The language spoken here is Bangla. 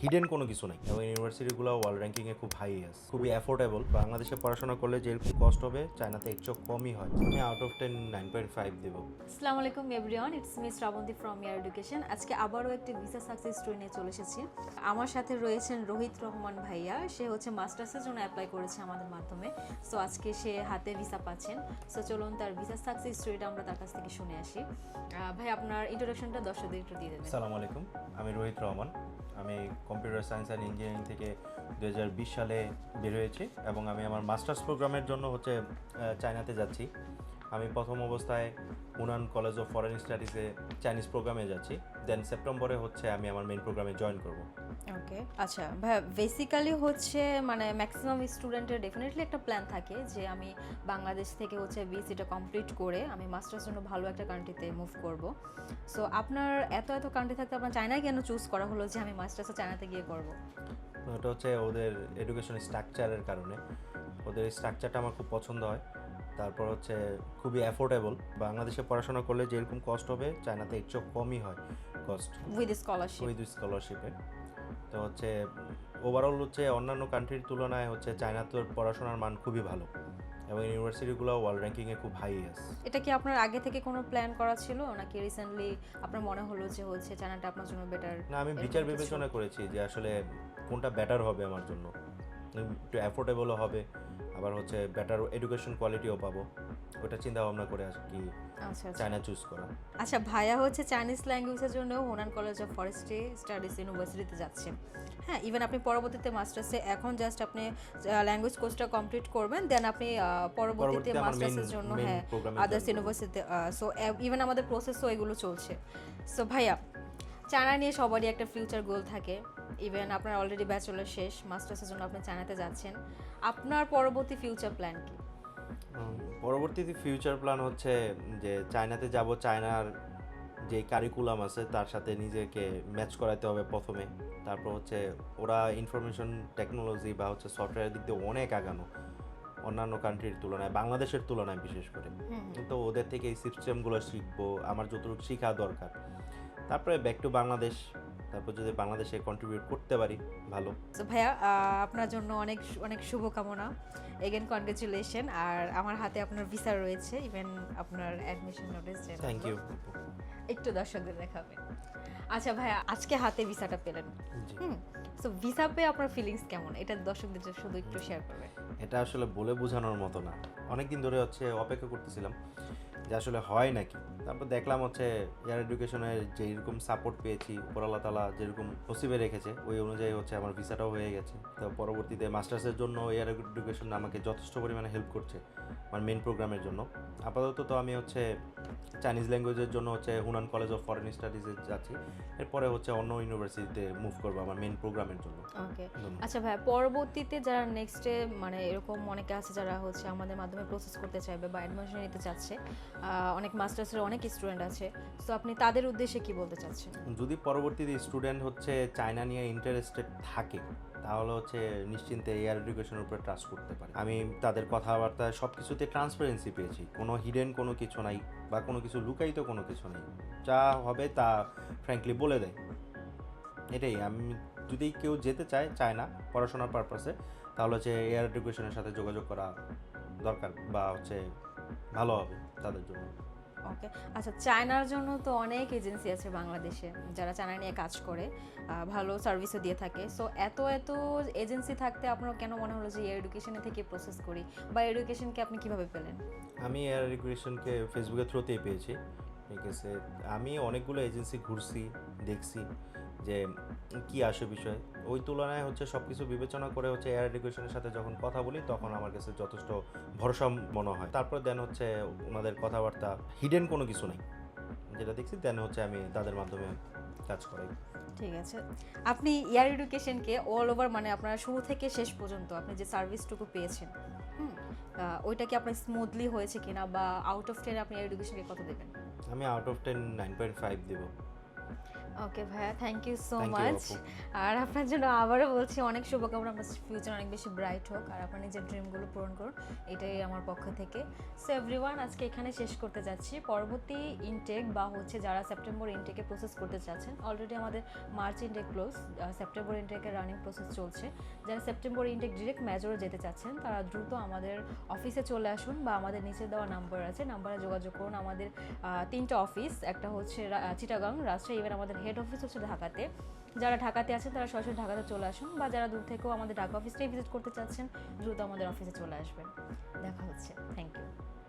হিডেন কোনো কিছু নাই, এবং ইউনিভার্সিটিগুলো ওয়ার্ল্ড র্যাঙ্কিংয়ে খুব হাই আছে, খুবই অ্যাফোর্ডেবল। বাংলাদেশে পড়াশোনা করলে যেরকম কস্ট হবে চায়নাতে এর চেয়ে কমই হয়। আমি আউট অফ 10 9.5 দেবো। আসসালামু আলাইকুম everyone, it's miss Srabanti from your education. আজকে আবারও একটি ভিসা সাকসেস স্টোরি নিয়ে চলে এসেছি। আমার সাথে রয়েছেন রোহিত রহমান ভাইয়া। সে হচ্ছে মাস্টার্সের জন্য অ্যাপ্লাই করেছে আমাদের মাধ্যমে। সো আজকে সে হাতে ভিসা পাচ্ছেন। সো চলুন তার ভিসা সাকসেস স্টোরিটা আমরা তার কাছ থেকে শুনে আসি। ভাই, আপনার ইন্ট্রোডাকশনটা দর্শকদের একটু দিয়ে দেবেন। আসসালামু আলাইকুম, আমি রোহিত রহমান। আমি কম্পিউটার সায়েন্স অ্যান্ড ইঞ্জিনিয়ারিং থেকে 2020 সালে বের হয়েছি, এবং আমি আমার মাস্টার্স প্রোগ্রামের জন্য হচ্ছে চায়নাতে যাচ্ছি। আমি প্রথম অবস্থায় হুনান কলেজ অফ ফরেন স্টাডিজে চাইনিজ প্রোগ্রামে যাচ্ছি, দেন সেপ্টেম্বরে হচ্ছে আমি আমার মেইন প্রোগ্রামে জয়েন করব। ওকে, আচ্ছা ভাইয়া, বেসিক্যালি হচ্ছে মানে ম্যাক্সিমাম স্টুডেন্টের ডেফিনেটলি একটা প্ল্যান থাকে যে আমি বাংলাদেশ থেকে হচ্ছে বিএসসিটা কমপ্লিট করে আমি মাস্টার্স জন্য ভালো একটা কান্ট্রিতে মুভ করব। সো আপনার এত এত কান্ট্রি থাকতে আপনার চায়নায় কেন চুজ করা হলো যে আমি মাস্টার্সে চায়নাতে গিয়ে করব? এটা হচ্ছে ওদের এডুকেশন স্ট্রাকচারের কারণে। ওদের স্ট্রাকচারটা আমার খুব পছন্দ হয়। তারপর হচ্ছে খুবই অ্যাফোর্ডেবল। বাংলাদেশে পড়াশোনা করলে যেরকম কস্ট হবে চায়নাতে এর চেয়ে কমই হয় কস্ট, উইথ স্কলারশিপ। উইথ স্কলারশিপে। তো হচ্ছে ওভারঅল হচ্ছে অন্যান্য কান্ট্রির তুলনায় হচ্ছে চায়নাতে পড়াশোনার মান খুবই ভালো, এবং ইউনিভার্সিটিগুলো ওয়ার্ল্ড র্যাঙ্কিংয়ে খুব হাই আছে। এটা কি আপনার আগে থেকে কোনো প্ল্যান করা ছিল নাকি রিসেন্টলি আপনার মনে হলো যে হচ্ছে চায়নাটা আপনার জন্য বেটার? না, আমি বিচার বিবেচনা করেছি যে আসলে কোনটা বেটার হবে আমার জন্য। একটু অ্যাফোর্ডেবলও হবে, আবার হচ্ছে বেটার এডুকেশন কোয়ালিটিও পাবো। ওটা চিন্তা ভাবনা করে আর কি আচ্ছা আচ্ছা চায়না চুজ করা। আচ্ছা ভাইয়া হচ্ছে চাইনিজ ল্যাঙ্গুয়েজের জন্য Hunan college of forestry studies ইউনিভার্সিটিতে যাচ্ছে। হ্যাঁ, ইভেন আপনি পরবর্তীতে মাস্টার্সে এখন জাস্ট আপনি ল্যাঙ্গুয়েজ কোর্সটা কমপ্লিট করবেন, দেন আপনি পরবর্তীতে আমার মাস্টার্সের জন্য মেইন প্রোগ্রামে আদার্স ইউনিভার্সিটিতে। সো ইভেন আমাদের প্রসেসও এগুলো চলছে। সো ভাইয়া, চায়না নিয়ে সবারই একটা ফিউচার গোল থাকে। ইভেন আপনার অলরেডি ব্যাচেলর শেষ, মাস্টার্সের জন্য আপনি চায়নাতে যাচ্ছেন। আপনার পরবর্তী ফিউচার প্ল্যান কি? পরবর্তীতে ফিউচার প্ল্যান হচ্ছে যে চায়নাতে যাব, চায়নার যে কারিকুলাম আছে তার সাথে নিজেকে ম্যাচ করাতে হবে প্রথমে। তারপর হচ্ছে ওরা ইনফরমেশন টেকনোলজি বা হচ্ছে সফটওয়্যারের দিক দিয়ে অনেক আগানো অন্যান্য কান্ট্রির তুলনায়, বাংলাদেশের তুলনায় বিশেষ করে। তো ওদের থেকে এই সিস্টেমগুলো শিখবো, আমার যতটুকু শেখা দরকার। তারপরে ব্যাক টু বাংলাদেশ। তারপর যদি বাংলাদেশে কন্ট্রিবিউট করতে পারি ভালো। তো ভাইয়া, আপনার জন্য অনেক অনেক শুভকামনা। Again congratulation. আর আমার হাতে আপনার ভিসা রয়েছে, ইভেন আপনার অ্যাডমিশন নোটিস। Thank you. একটু দর্শকদের দেখাবে। আচ্ছা ভাইয়া, আজকে হাতে ভিসাটা পেলেন। জি। সো ভিসা পেয়ে আপনার ফিলিংস কেমন, এটা দর্শকদের জন্য শুধু একটু শেয়ার করবেন। এটা আসলে বলে বোঝানোর মতো না। অনেকদিন ধরে হচ্ছে অপেক্ষা করতেছিলাম যে আসলে হয় নাকি। তারপর দেখলাম হচ্ছে এয়ার এডুকেশনের যেরকম সাপোর্ট পেয়েছি, উপর আল্লাহ তাআলা যেরকম নসিবে রেখেছে ওই অনুযায়ী হচ্ছে আমার ভিসাটাও হয়ে গেছে। তো পরবর্তীতে মাস্টার্সের জন্য এয়ার এডুকেশন আমাকে যথেষ্ট পরিমাণে হেল্প করছে আমার মেন প্রোগ্রামের জন্য। আপাতত তো আমি হচ্ছে চাইনিজ ল্যাঙ্গুয়েজের জন্য হচ্ছে হুনান কলেজ অফ ফরেন স্টাডিজে যাচ্ছি। এরপরে হচ্ছে অন্য ইউনিভার্সিটিতে মুভ করবো আমার মেন প্রোগ্রামের জন্য। ওকে, আচ্ছা ভাইয়া, পরবর্তীতে যারা নেক্সটে মানে এরকম অনেকে আছে যারা হচ্ছে আমাদের মাধ্যমে প্রসেস করতে চাইবে বা অ্যাডমিশন নিতে চাচ্ছে, অনেক মাস্টার্সের অনেক স্টুডেন্ট আছে, সো আপনি তাদের উদ্দেশ্যে কি বলতে চাচ্ছেন? যদি পরবর্তীতে স্টুডেন্ট হচ্ছে চায়না নিয়ে ইন্টারেস্টেড থাকে তাহলে হচ্ছে নিশ্চিন্তে এয়ার এডুকেশনের উপরে ট্রাস্ট করতে পারে। আমি তাদের কথাবার্তায় সব কিছুতে ট্রান্সপারেন্সি পেয়েছি, কোনো হিডেন কোনো কিছু নাই বা কোনো কিছু লুকায়িত কোনো কিছু নেই। যা হবে তা ফ্র্যাঙ্কলি বলে দেয়। এটাই আমি, যদি কেউ যেতে চায় না পড়াশোনার পারপাসে, তাহলে হচ্ছে এয়ার এডুকেশনের সাথে যোগাযোগ করা দরকার, বা হচ্ছে ভালো হবে তাদের জন্য। ওকে, আচ্ছা, চায়নার জন্য তো অনেক এজেন্সি আছে বাংলাদেশে যারা চায়না নিয়ে কাজ করে, ভালো সার্ভিসও দিয়ে থাকে। সো এত এত এজেন্সি থাকতে আপনার কেন মনে হলো যে এয়ার এডুকেশনে থেকে প্রসেস করি, বা এডুকেশনকে আপনি কিভাবে পেলেন? আমি এয়ার এডুকেশনকে ফেসবুকের থ্রুতেই পেয়েছি। ঠিক আছে, আমি অনেকগুলো এজেন্সি ঘুরছি, দেখছি যে কি আসে বিষয়। ওই তুলনায় হচ্ছে সব কিছু বিবেচনা করে হচ্ছে এয়ার এডুকেশনের সাথে যখন কথা বলি তখন আমার কাছে যথেষ্ট ভরসা মনে হয়। তারপর দেন হচ্ছে ওনাদের কথাবার্তা হিডেন কোনো কিছু নেই, যেটা দেখছি দেন হচ্ছে আমি তাদের মাধ্যমে কাজ করাই। ঠিক আছে, আপনি এয়ার এডুকেশনকে অল ওভার মানে আপনার শুরু থেকে শেষ পর্যন্ত আপনি যে সার্ভিসটুকু পেয়েছেন, ওইটা কি আপনার স্মুথলি হয়েছে কিনা, বা আউট অফ 10 আপনি এয়ার এডুকেশনকে কত দেবেন? আমি আউট অফ 10 9.5 দেবো। ওকে ভাইয়া, thank you so Thank you, much. আপু। আর আপনার জন্য আবারও বলছি অনেক শুভকামনা, আপনার ফিউচার অনেক বেশি ব্রাইট হোক আর আপনার নিজের ড্রিমগুলো পূরণ করুন, এটাই আমার পক্ষ থেকে। সো এভরিওয়ান, আজকে এখানে শেষ করতে যাচ্ছি। পরবর্তী ইনটেক বা হচ্ছে যারা সেপ্টেম্বর ইনটেকে প্রসেস করতে চাচ্ছেন, অলরেডি আমাদের মার্চ ইনটেক ক্লোজ, সেপ্টেম্বর ইনটেকের রানিং প্রসেস চলছে। যারা সেপ্টেম্বর ইনটেক ডিরেক্ট মেজরে যেতে চাচ্ছেন তারা দ্রুত আমাদের অফিসে চলে আসুন বা আমাদের নিচে দেওয়া নাম্বার আছে, নাম্বারে যোগাযোগ করুন। আমাদের 3টা অফিস, একটা হচ্ছে চিটাগাং, রাজশাহী, ইভেন আমাদের হেড অফিস হচ্ছে ঢাকাতে। যারা ঢাকাতে আছেন তারা সরাসরি ঢাকাতে চলে আসুন, বা যারা দূর থেকেও আমাদের ঢাকা অফিসটাই ভিজিট করতে চাচ্ছেন দ্রুত আমাদের অফিসে চলে আসবেন। দেখা হচ্ছে, থ্যাংক ইউ।